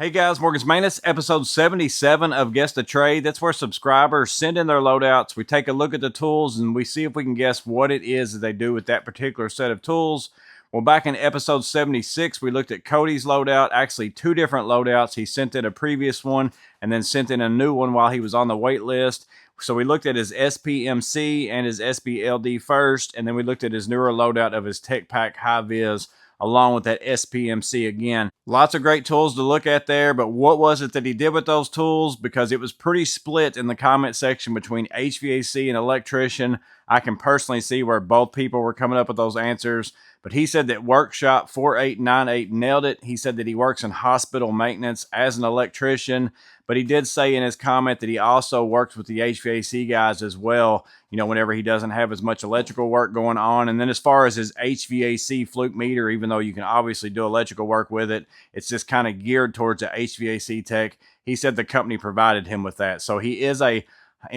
Hey guys, Morgan's Maintenance, episode 77 of Guess the Trade. That's where subscribers send in their loadouts. We take a look at the tools and we see if we can guess what it is that they do with that particular set of tools. Well, back in episode 76, we looked at Cody's loadout, actually two different loadouts. He sent in a previous one and then sent in a new one while he was on the wait list. So we looked at his SPMC and his SBLD first, and then we looked at his newer loadout of his Tech Pack High Vis along with that SPMC again. Lots of great tools to look at there, but what was it that he did with those tools? Because it was pretty split in the comment section between HVAC and electrician. I can personally see where both people were coming up with those answers, but he said that Workshop 4898 nailed it. He said that he works in hospital maintenance as an electrician, but he did say in his comment that he also works with the HVAC guys as well, you know, whenever he doesn't have as much electrical work going on. And then as far as his HVAC fluke meter, even though you can obviously do electrical work with it, it's just kind of geared towards the HVAC tech. He said the company provided him with that. So he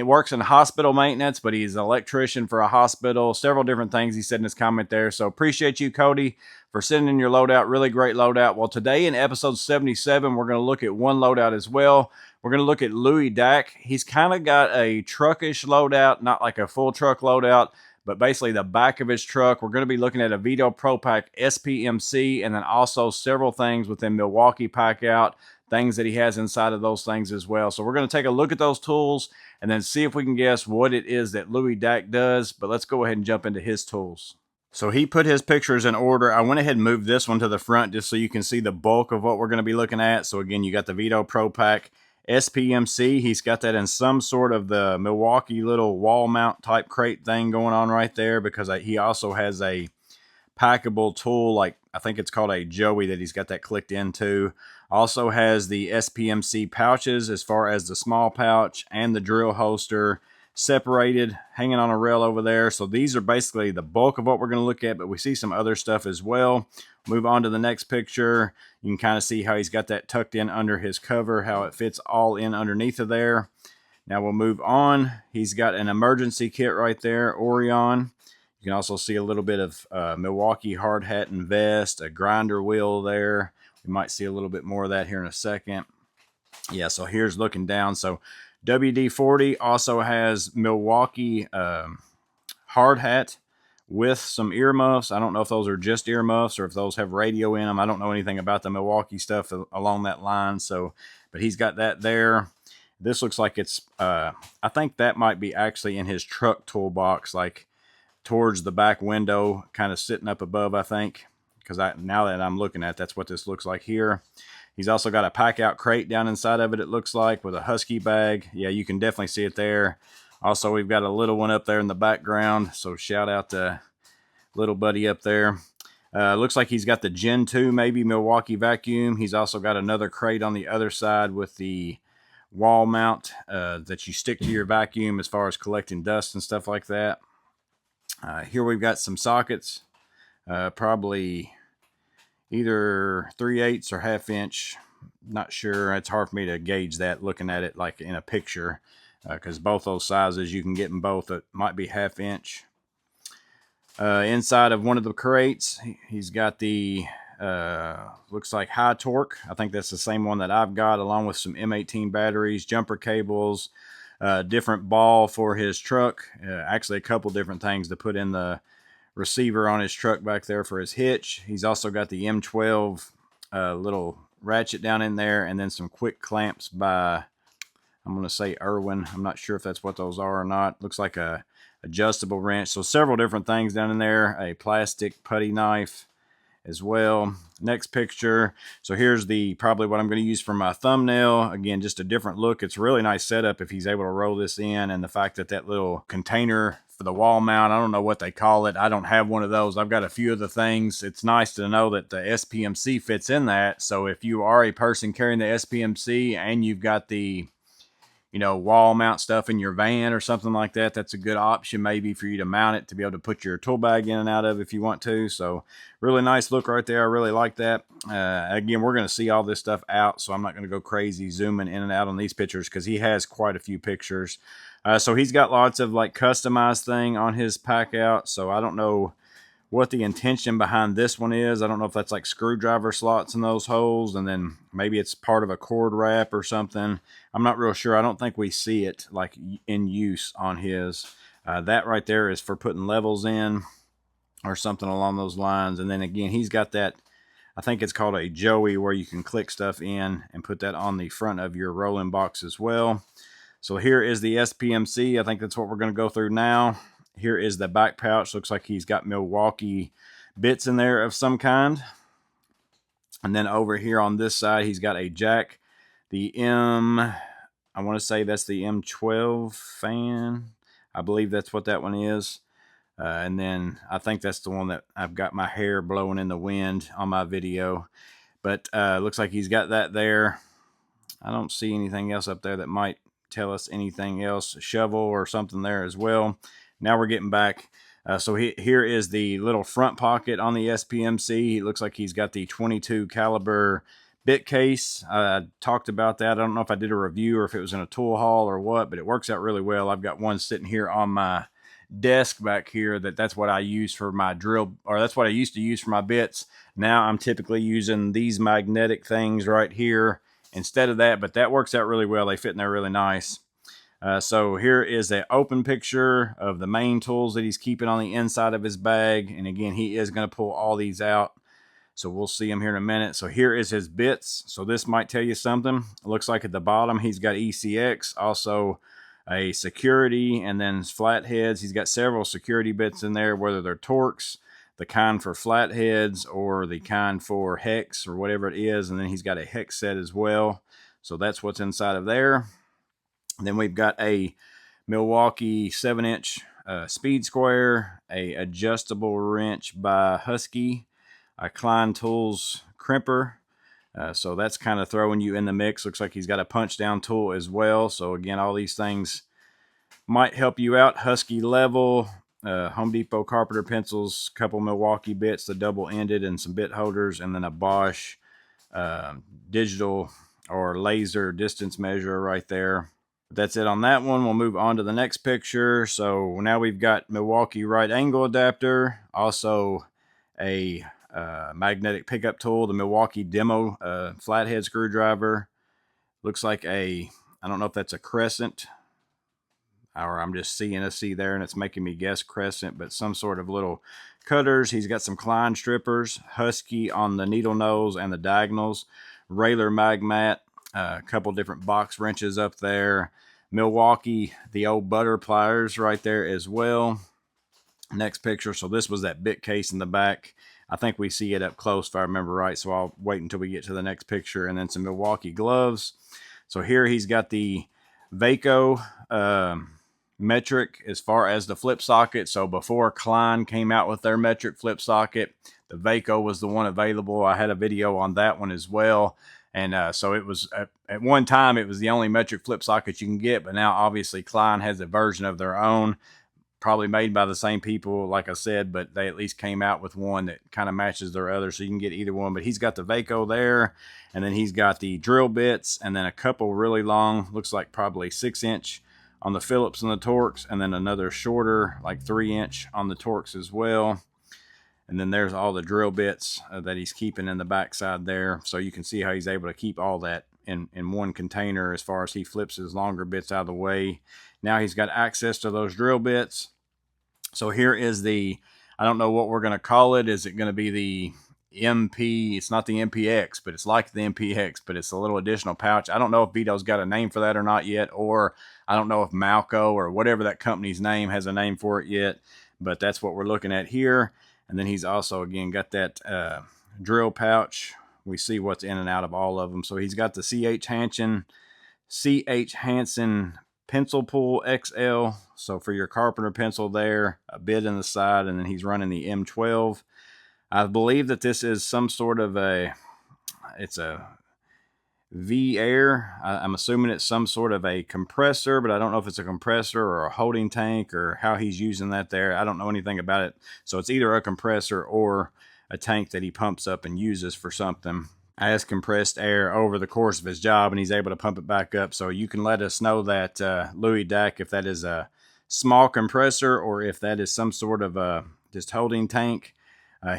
works in hospital maintenance, but he's an electrician for a hospital. Several different things he said in his comment there. So appreciate you, Cody, for sending in your loadout. Really great loadout. Well, today in episode 77, we're going to look at one loadout as well. We're going to look at Louis Dak. He's kind of got a truckish loadout, not like a full truck loadout, but basically the back of his truck. We're going to be looking at a Veto Pro Pack SPMC and then also several things within Milwaukee Packout, things that he has inside of those things as well. So we're going to take a look at those tools and then see if we can guess what it is that Louis Dak does. But let's go ahead and jump into his tools. So he put his pictures in order. I went ahead and moved this one to the front just so you can see the bulk of what we're going to be looking at. So again, you got the Veto Pro Pack SPMC. He's got that in some sort of the Milwaukee little wall mount type crate thing going on right there, because he also has a packable tool, like I think it's called a Joey, that he's got that clicked into. Also has the SPMC pouches as far as the small pouch and the drill holster separated, hanging on a rail over there. So these are basically the bulk of what we're going to look at, but we see some other stuff as well. Move on to the next picture. You can kind of see how he's got that tucked in under his cover, how it fits all in underneath of there. Now we'll move on. He's got an emergency kit right there, Orion. You can also see a little bit of Milwaukee hard hat and vest, a grinder wheel there. We might see a little bit more of that here in a second. Yeah, so here's looking down. So WD-40 also has Milwaukee hard hat with some earmuffs. I don't know if those are just earmuffs or if those have radio in them. I don't know anything about the Milwaukee stuff along that line. So, but he's got that there. This looks like it's, I think that might be actually in his truck toolbox, like towards the back window, kind of sitting up above, I think, because now that I'm looking at, that's what this looks like here. He's also got a Packout crate down inside of it, it looks like, with a Husky bag. Yeah, you can definitely see it there. Also, we've got a little one up there in the background, so shout out to little buddy up there. Looks like he's got the Gen 2, maybe, Milwaukee vacuum. He's also got another crate on the other side with the wall mount that you stick to your vacuum as far as collecting dust and stuff like that. Here we've got some sockets, probably either 3/8 or 1/2 inch. Not sure. It's hard for me to gauge that looking at it like in a picture, because both those sizes, you can get them both. It might be 1/2 inch. Inside of one of the crates, he's got the looks like high torque. I think that's the same one that I've got, along with some M18 batteries, jumper cables, different ball for his truck. Actually, a couple different things to put in the receiver on his truck back there for his hitch. He's also got the M12 little ratchet down in there, and then some quick clamps by, I'm going to say Irwin. I'm not sure if that's what those are or not. Looks like a adjustable wrench. So several different things down in there. A plastic putty knife as well. Next picture. So here's probably what I'm going to use for my thumbnail. Again, just a different look. It's a really nice setup if he's able to roll this in, and the fact that that little container for the wall mount, I don't know what they call it. I don't have one of those. I've got a few of the things. It's nice to know that the SPMC fits in that. So if you are a person carrying the SPMC and you've got the, you know, wall mount stuff in your van or something like that, that's a good option maybe for you to mount it to be able to put your tool bag in and out of if you want to. So really nice look right there. I really like that. Again, we're going to see all this stuff out, so I'm not going to go crazy zooming in and out on these pictures because he has quite a few pictures. So he's got lots of like customized thing on his Packout. So I don't know what the intention behind this one is. I don't know if that's like screwdriver slots in those holes, and then maybe it's part of a cord wrap or something. I'm not real sure. I don't think we see it like in use on his. That right there is for putting levels in or something along those lines. And then again, he's got that, I think it's called a Joey, where you can click stuff in and put that on the front of your rolling box as well. So here is the SPMC. I think that's what we're going to go through now. Here is the back pouch. Looks like he's got Milwaukee bits in there of some kind. And then over here on this side, he's got a jack. I want to say that's the M12 fan. I believe that's what that one is. And then I think that's the one that I've got my hair blowing in the wind on my video. But looks like he's got that there. I don't see anything else up there that might tell us anything else. A shovel or something there as well. Now we're getting back. So here is the little front pocket on the SPMC. It looks like he's got the 22 caliber bit case. I talked about that. I don't know if I did a review or if it was in a tool haul or what, but it works out really well. I've got one sitting here on my desk back here that's what I use for my drill, or that's what I used to use for my bits. Now I'm typically using these magnetic things right here instead of that, but that works out really well. They fit in there really nice. So here is an open picture of the main tools that he's keeping on the inside of his bag. And again, he is going to pull all these out. So we'll see him here in a minute. So here is his bits. So this might tell you something. It looks like at the bottom, he's got ECX, also a security, and then flatheads. He's got several security bits in there, whether they're Torx, the kind for flatheads, or the kind for hex, or whatever it is. And then he's got a hex set as well. So that's what's inside of there. And then we've got a Milwaukee 7-inch speed square, a adjustable wrench by Husky, a Klein Tools crimper. So that's kind of throwing you in the mix. Looks like he's got a punch down tool as well. So again, all these things might help you out. Husky level, Home Depot carpenter pencils, couple Milwaukee bits, the double ended, and some bit holders, and then a Bosch digital or laser distance measure right there. That's it on that one. We'll move on to the next picture. So now we've got Milwaukee right angle adapter, also a magnetic pickup tool, the Milwaukee demo flathead screwdriver. Looks like I don't know if that's a crescent, or I'm just seeing a C there and it's making me guess crescent, but some sort of little cutters. He's got some Klein strippers, Husky on the needle nose and the diagonals, Railer mag mat, a couple different box wrenches up there, Milwaukee, the old butter pliers right there as well. Next picture. So this was that bit case in the back. I think we see it up close if I remember right. So I'll wait until we get to the next picture. And then some Milwaukee gloves. So here he's got the Veto metric as far as the flip socket. So before Klein came out with their metric flip socket, the Veto was the one available. I had a video on that one as well. And so it was at one time, it was the only metric flip socket you can get. But now obviously Klein has a version of their own, probably made by the same people, like I said, but they at least came out with one that kind of matches their other, so you can get either one. But he's got the Veto there, and then he's got the drill bits, and then a couple really long, looks like probably 6-inch on the Phillips and the Torx, and then another shorter, like 3-inch on the Torx as well. And then there's all the drill bits that he's keeping in the backside there, so you can see how he's able to keep all that in one container as far as he flips his longer bits out of the way. Now he's got access to those drill bits. So here is the, I don't know what we're going to call it. Is it going to be the MP? It's not the MPX, but it's like the MPX, but it's a little additional pouch. I don't know if Veto's got a name for that or not yet, or I don't know if Malco or whatever that company's name has a name for it yet, but that's what we're looking at here. And then he's also, again, got that drill pouch. We see what's in and out of all of them. So he's got the C.H. Hansen pencil pull XL. So for your carpenter pencil there, a bit in the side, and then he's running the M12. I believe that this is some sort of it's a V-Air. I'm assuming it's some sort of a compressor, but I don't know if it's a compressor or a holding tank or how he's using that there. I don't know anything about it. So it's either a compressor or a tank that he pumps up and uses for something as compressed air over the course of his job, and he's able to pump it back up. So you can let us know that, Louis Dak, if that is a small compressor or if that is some sort of just holding tank.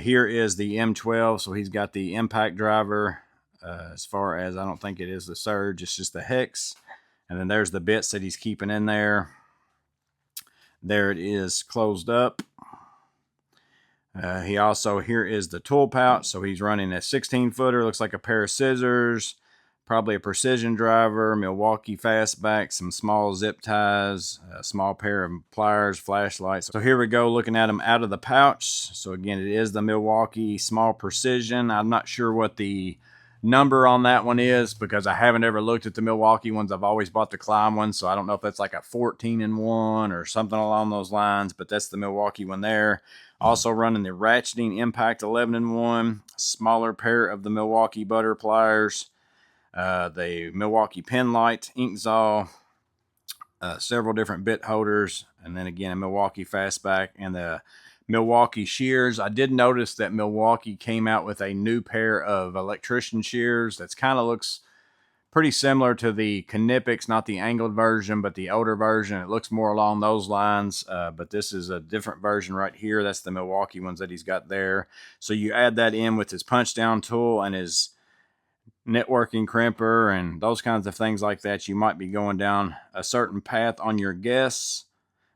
Here is the M12, so he's got the impact driver. As far as, I don't think it is the surge, it's just the hex. And then there's the bits that he's keeping in there. There it is closed up. He also, here is the tool pouch. So he's running a 16-footer, looks like a pair of scissors, probably a precision driver, Milwaukee fastback, some small zip ties, a small pair of pliers, flashlights. So here we go, looking at them out of the pouch. So again, it is the Milwaukee small precision. I'm not sure what the number on that one is because I haven't ever looked at the Milwaukee ones. I've always bought the Climb one, so I don't know if that's like a 14-in-1 or something along those lines, but that's the Milwaukee one there. Also running the ratcheting impact 11-in-1, smaller pair of the Milwaukee butter pliers, the Milwaukee pen light, ink saw, several different bit holders, and then again a Milwaukee fastback and the Milwaukee shears. I did notice that Milwaukee came out with a new pair of electrician shears that's kind of looks pretty similar to the Knipex, not the angled version, but the older version. It looks more along those lines, but this is a different version right here. That's the Milwaukee ones that he's got there. So you add that in with his punch down tool and his networking crimper and those kinds of things like that. You might be going down a certain path on your guess.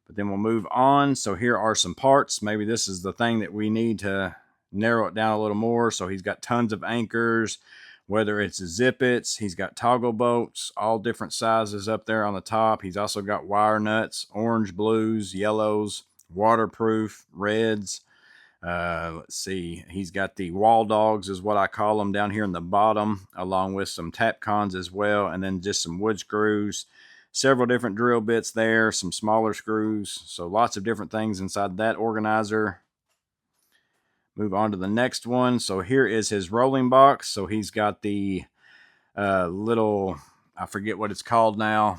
But then we'll move on. So here are some parts. Maybe this is the thing that we need to narrow it down a little more. So he's got tons of anchors, whether it's zippets, he's got toggle bolts, all different sizes up there on the top. He's also got wire nuts, orange, blues, yellows, waterproof, reds. Let's see, he's got the wall dogs is what I call them down here in the bottom, along with some Tapcons as well, and then just some wood screws. Several different drill bits there, some smaller screws, so lots of different things inside that organizer. Move on to the next one. So here is his rolling box. So he's got the little, I forget what it's called now,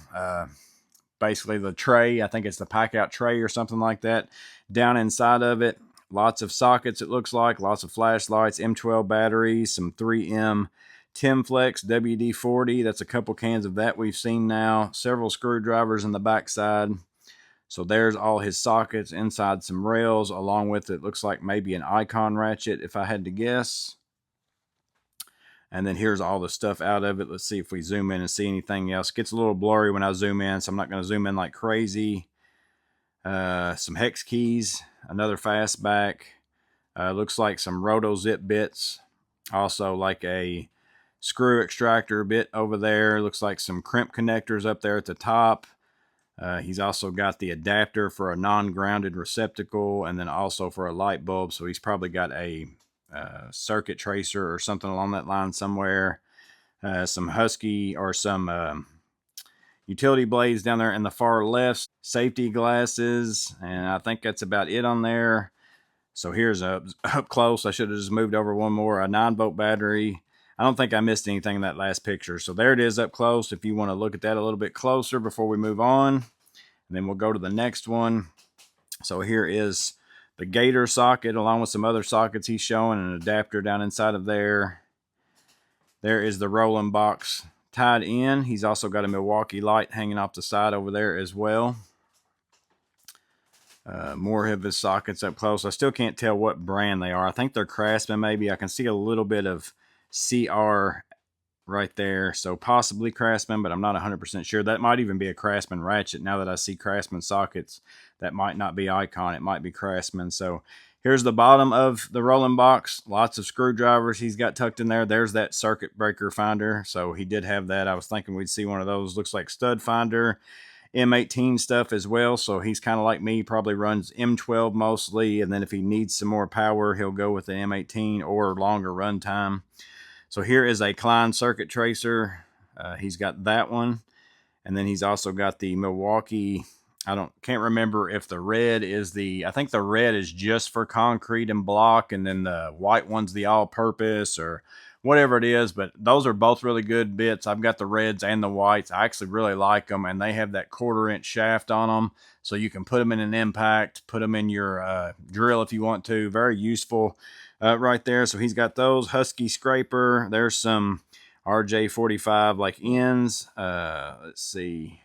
basically the tray. I think it's the Packout tray or something like that. Down inside of it, lots of sockets it looks like, lots of flashlights, M12 batteries, some 3M Timflex WD-40. That's a couple cans of that we've seen now. Several screwdrivers in the backside. So there's all his sockets inside some rails, along with it looks like maybe an icon ratchet if I had to guess. And then here's all the stuff out of it. Let's see if we zoom in and see anything else. It gets a little blurry when I zoom in, so I'm not going to zoom in like crazy. Some hex keys, another fastback. Looks like some roto zip bits. Also like a screw extractor bit over there. Looks like some crimp connectors up there at the top. He's also got the adapter for a non-grounded receptacle and then also for a light bulb. So he's probably got a circuit tracer or something along that line somewhere. Some Husky or some utility blades down there in the far left. Safety glasses, and I think that's about it on there. So here's up close. I should have just moved over one more. A 9-volt battery. I don't think I missed anything in that last picture. So there it is up close if you want to look at that a little bit closer before we move on. And then we'll go to the next one. So here is the Gator socket along with some other sockets he's showing, an adapter down inside of there. There is the rolling box tied in. He's also got a Milwaukee light hanging off the side over there as well. More of his sockets up close. I still can't tell what brand they are. I think they're Craftsman maybe. I can see a little bit of CR right there, so possibly Craftsman, but I'm not 100% sure. That might even be a Craftsman ratchet. Now that I see Craftsman sockets, that might not be Icon, it might be Craftsman. So here's the bottom of the rolling box. Lots of screwdrivers he's got tucked in there. There's that circuit breaker finder, so he did have that. I was thinking we'd see one of those. Looks like stud finder. M18 stuff as well, so he's kind of like me, probably runs M12 mostly, and then if he needs some more power, he'll go with the M18 or longer run time. So here is a Klein circuit tracer. He's got that one. And then he's also got the Milwaukee. Can't remember if the red is I think the red is just for concrete and block, and then the white one's the all-purpose or whatever it is. But those are both really good bits. I've got the reds and the whites. I actually really like them, and they have that 1/4-inch shaft on them. So you can put them in an impact, put them in your drill if you want to. Very useful. Right there. So he's got those. Husky scraper. There's some RJ45 like ends. Let's see.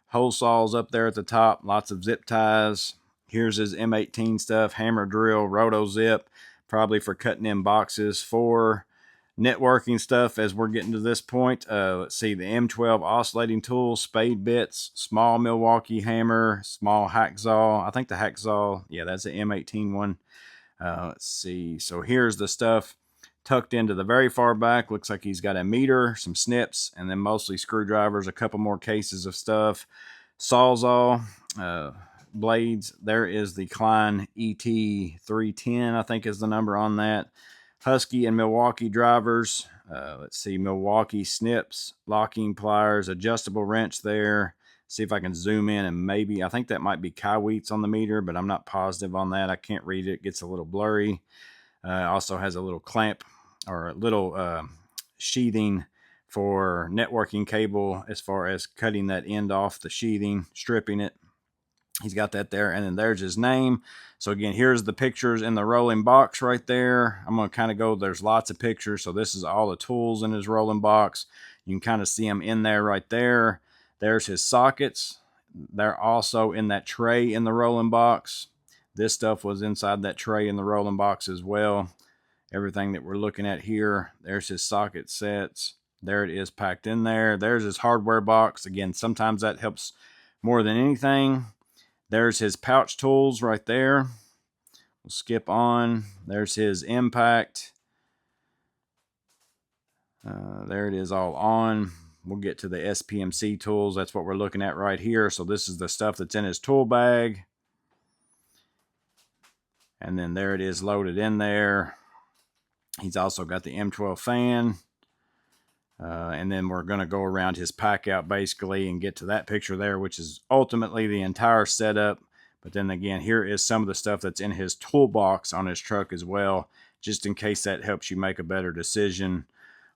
Hole saws up there at the top. Lots of zip ties. Here's his M18 stuff. Hammer drill. Roto zip. probably for cutting in boxes. For networking stuff, as we're getting to this point, let's see, the M12 oscillating tool, spade bits, small Milwaukee hammer, small hacksaw. I think the hacksaw, yeah, that's the M18 one. Let's see, so here's the stuff tucked into the very far back. Looks like he's got a meter, some snips, and then mostly screwdrivers, a couple more cases of stuff. Sawzall, blades. There is the Klein ET310, I think is the number on that. Husky and Milwaukee drivers. Let's see, Milwaukee snips, locking pliers, adjustable wrench there. See if I can zoom in, and maybe, I think that might be Kaiweets on the meter, but I'm not positive on that. I can't read it. It gets a little blurry. Also has a little clamp or a little sheathing for networking cable as far as cutting that end off the sheathing, stripping it. He's got that there, and then there's his name. So again, here's the pictures in the rolling box right there. I'm going to kind of go, there's lots of pictures. So this is all the tools in his rolling box. You can kind of see them in there right there. There's his sockets. They're also in that tray in the rolling box. This stuff was inside that tray in the rolling box as well. Everything that we're looking at here, there's his socket sets. There it is packed in there. There's his hardware box. Again, sometimes that helps more than anything. There's his pouch tools right there. We'll skip on. There's his impact. There it is all on. We'll get to the SPMC tools. That's what we're looking at right here. So this is the stuff that's in his tool bag. And then there it is loaded in there. He's also got the M12 fan. And then we're going to go around his Packout basically and get to that picture there, which is ultimately the entire setup. But then again, here is some of the stuff that's in his toolbox on his truck as well, just in case that helps you make a better decision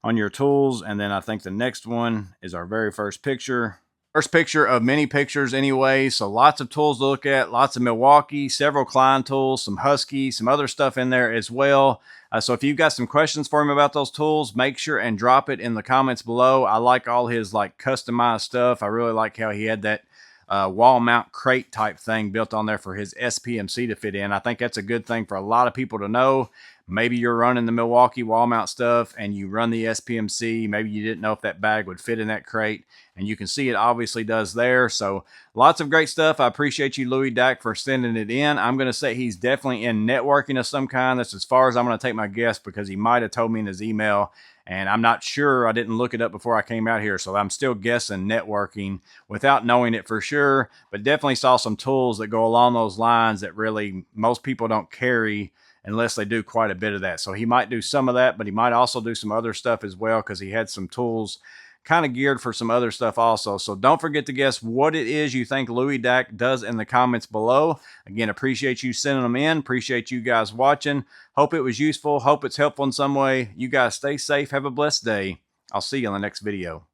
on your tools. And then I think the next one is our very first picture. First picture of many pictures anyway. So lots of tools to look at, lots of Milwaukee, several Klein tools, some Husky, some other stuff in there as well. So if you've got some questions for him about those tools, make sure and drop it in the comments below. I like all his like customized stuff. I really like how he had that wall mount crate type thing built on there for his SPMC to fit in. I think that's a good thing for a lot of people to know. Maybe you're running the Milwaukee wall mount stuff and you run the SPMC. Maybe you didn't know if that bag would fit in that crate, and you can see it obviously does there. So lots of great stuff. I appreciate you, Louis Dak, for sending it in. I'm going to say he's definitely in networking of some kind. That's as far as I'm going to take my guess, because he might have told me in his email, and I'm not sure. I didn't look it up before I came out here, so I'm still guessing networking without knowing it for sure, but definitely saw some tools that go along those lines that really most people don't carry unless they do quite a bit of that. So he might do some of that, but he might also do some other stuff as well, because he had some tools kind of geared for some other stuff also. So don't forget to guess what it is you think Louis Dak does in the comments below. Again, appreciate you sending them in. Appreciate you guys watching. Hope it was useful. Hope it's helpful in some way. You guys stay safe. Have a blessed day. I'll see you on the next video.